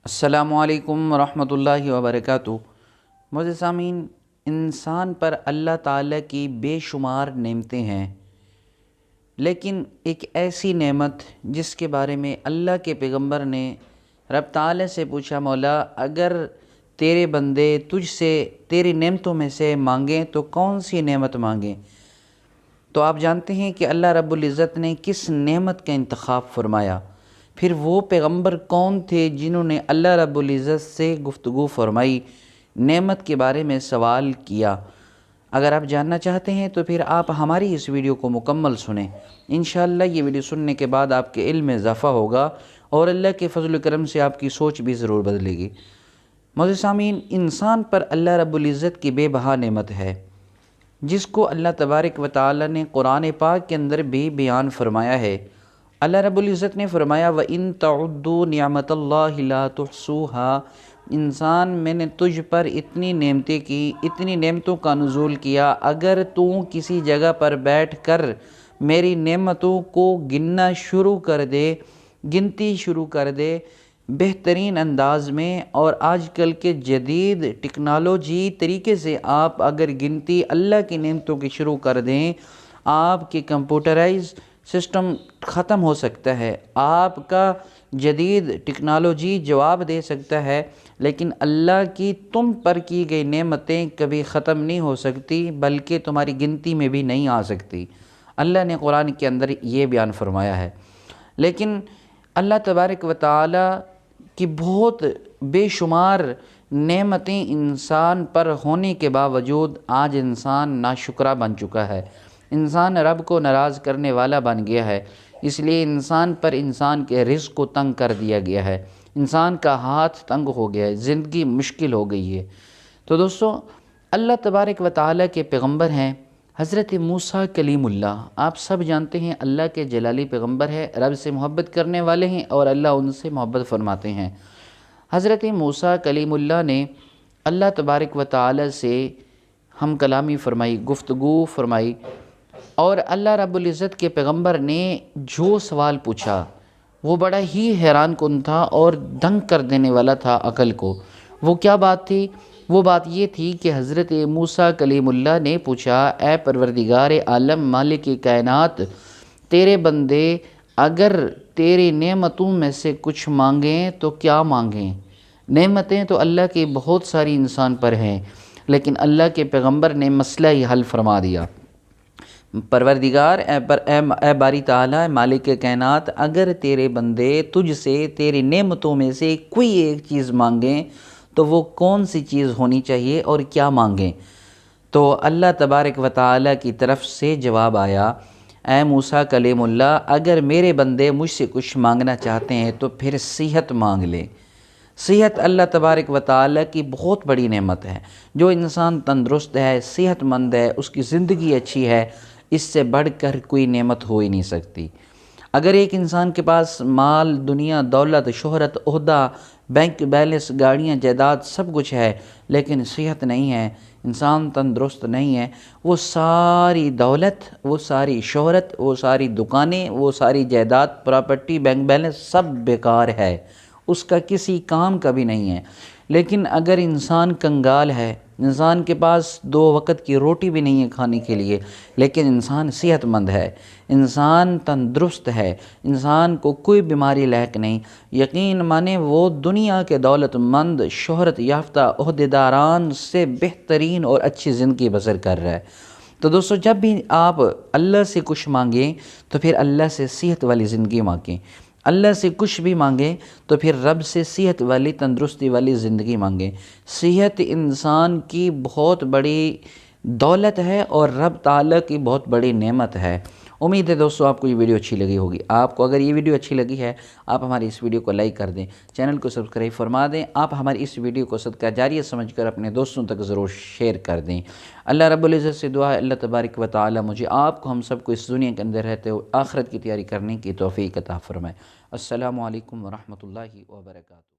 السلام علیکم ورحمۃ اللہ وبرکاتہ۔ معزز سامعین، انسان پر اللہ تعالیٰ کی بے شمار نعمتیں ہیں، لیکن ایک ایسی نعمت جس کے بارے میں اللہ کے پیغمبر نے رب تعالیٰ سے پوچھا، مولا اگر تیرے بندے تجھ سے تیری نعمتوں میں سے مانگیں تو کون سی نعمت مانگیں؟ تو آپ جانتے ہیں کہ اللہ رب العزت نے کس نعمت کا انتخاب فرمایا، پھر وہ پیغمبر کون تھے جنہوں نے اللہ رب العزت سے گفتگو فرمائی، نعمت کے بارے میں سوال کیا۔ اگر آپ جاننا چاہتے ہیں تو پھر آپ ہماری اس ویڈیو کو مکمل سنیں۔ انشاءاللہ یہ ویڈیو سننے کے بعد آپ کے علم میں اضافہ ہوگا اور اللہ کے فضل و کرم سے آپ کی سوچ بھی ضرور بدلے گی۔ معزز سامعین، انسان پر اللہ رب العزت کی بے بہا نعمت ہے، جس کو اللہ تبارک و تعالی نے قرآن پاک کے اندر بھی بیان فرمایا ہے۔ اللہ رب العزت نے فرمایا وَإِن تَعُدُّوا نِعْمَةَ اللَّهِ لَا تُحْصُوهَا، انسان میں نے تجھ پر اتنی نعمتیں کی، اتنی نعمتوں کا نزول کیا، اگر تو کسی جگہ پر بیٹھ کر میری نعمتوں کو گننا شروع کر دے، گنتی شروع کر دے بہترین انداز میں، اور آج کل کے جدید ٹیکنالوجی طریقے سے آپ اگر گنتی اللہ کی نعمتوں کی شروع کر دیں، آپ کے کمپیوٹرائز سسٹم ختم ہو سکتا ہے، آپ کا جدید ٹیکنالوجی جواب دے سکتا ہے، لیکن اللہ کی تم پر کی گئی نعمتیں کبھی ختم نہیں ہو سکتی، بلکہ تمہاری گنتی میں بھی نہیں آ سکتی۔ اللہ نے قرآن کے اندر یہ بیان فرمایا ہے۔ لیکن اللہ تبارک و تعالی کی بہت بے شمار نعمتیں انسان پر ہونے کے باوجود آج انسان ناشکرہ بن چکا ہے، انسان رب کو ناراض کرنے والا بن گیا ہے، اس لیے انسان پر انسان کے رزق کو تنگ کر دیا گیا ہے، انسان کا ہاتھ تنگ ہو گیا ہے، زندگی مشکل ہو گئی ہے۔ تو دوستو، اللہ تبارک و تعالیٰ کے پیغمبر ہیں حضرت موسیٰ کلیم اللہ۔ آپ سب جانتے ہیں اللہ کے جلالی پیغمبر ہے، رب سے محبت کرنے والے ہیں اور اللہ ان سے محبت فرماتے ہیں۔ حضرت موسیٰ کلیم اللہ نے اللہ تبارک و تعالیٰ سے ہم کلامی فرمائی، گفتگو فرمائی، اور اللہ رب العزت کے پیغمبر نے جو سوال پوچھا وہ بڑا ہی حیران کن تھا اور دنگ کر دینے والا تھا عقل کو۔ وہ کیا بات تھی؟ وہ بات یہ تھی کہ حضرت موسیٰ کلیم اللہ نے پوچھا، اے پروردگار عالم، مالک کائنات، تیرے بندے اگر تیری نعمتوں میں سے کچھ مانگیں تو کیا مانگیں؟ نعمتیں تو اللہ کی بہت ساری انسان پر ہیں، لیکن اللہ کے پیغمبر نے مسئلہ ہی حل فرما دیا۔ پروردگار اے باری تعالیٰ، مالک کائنات، اگر تیرے بندے تجھ سے تیری نعمتوں میں سے کوئی ایک چیز مانگیں تو وہ کون سی چیز ہونی چاہیے اور کیا مانگیں؟ تو اللہ تبارک و تعالیٰ کی طرف سے جواب آیا، اے موسیٰ کلیم اللہ، اگر میرے بندے مجھ سے کچھ مانگنا چاہتے ہیں تو پھر صحت مانگ لیں۔ صحت اللہ تبارک و تعالیٰ کی بہت بڑی نعمت ہے۔ جو انسان تندرست ہے، صحت مند ہے، اس کی زندگی اچھی ہے، اس سے بڑھ کر کوئی نعمت ہو ہی نہیں سکتی۔ اگر ایک انسان کے پاس مال، دنیا، دولت، شہرت، عہدہ، بینک بیلنس، گاڑیاں، جائیداد سب کچھ ہے، لیکن صحت نہیں ہے، انسان تندرست نہیں ہے، وہ ساری دولت، وہ ساری شہرت، وہ ساری دکانیں، وہ ساری جائیداد، پراپرٹی، بینک بیلنس سب بیکار ہے، اس کا کسی کام کا بھی نہیں ہے۔ لیکن اگر انسان کنگال ہے، انسان کے پاس 2 وقت کی روٹی بھی نہیں ہے کھانے کے لیے، لیکن انسان صحت مند ہے، انسان تندرست ہے، انسان کو کوئی بیماری لاحق نہیں، یقین مانے وہ دنیا کے دولت مند، شہرت یافتہ عہدیداران سے بہترین اور اچھی زندگی بسر کر رہا ہے۔ تو دوستو، جب بھی آپ اللہ سے کچھ مانگیں تو پھر اللہ سے صحت والی زندگی مانگیں، اللہ سے کچھ بھی مانگیں تو پھر رب سے صحت والی، تندرستی والی زندگی مانگیں۔ صحت انسان کی بہت بڑی دولت ہے اور رب تعالیٰ کی بہت بڑی نعمت ہے۔ امید ہے دوستو آپ کو یہ ویڈیو اچھی لگی ہوگی۔ آپ کو اگر یہ ویڈیو اچھی لگی ہے، آپ ہماری اس ویڈیو کو لائک کر دیں، چینل کو سبسکرائب فرما دیں، آپ ہماری اس ویڈیو کو صدقہ جاریہ سمجھ کر اپنے دوستوں تک ضرور شیئر کر دیں۔ اللہ رب العزت سے دعا ہے اللہ تبارک و تعالی مجھے، آپ کو، ہم سب کو اس دنیا کے اندر رہتے ہوئے آخرت کی تیاری کرنے کی توفیق عطا فرمائے۔ السلام علیکم ورحمۃ اللہ وبرکاتہ۔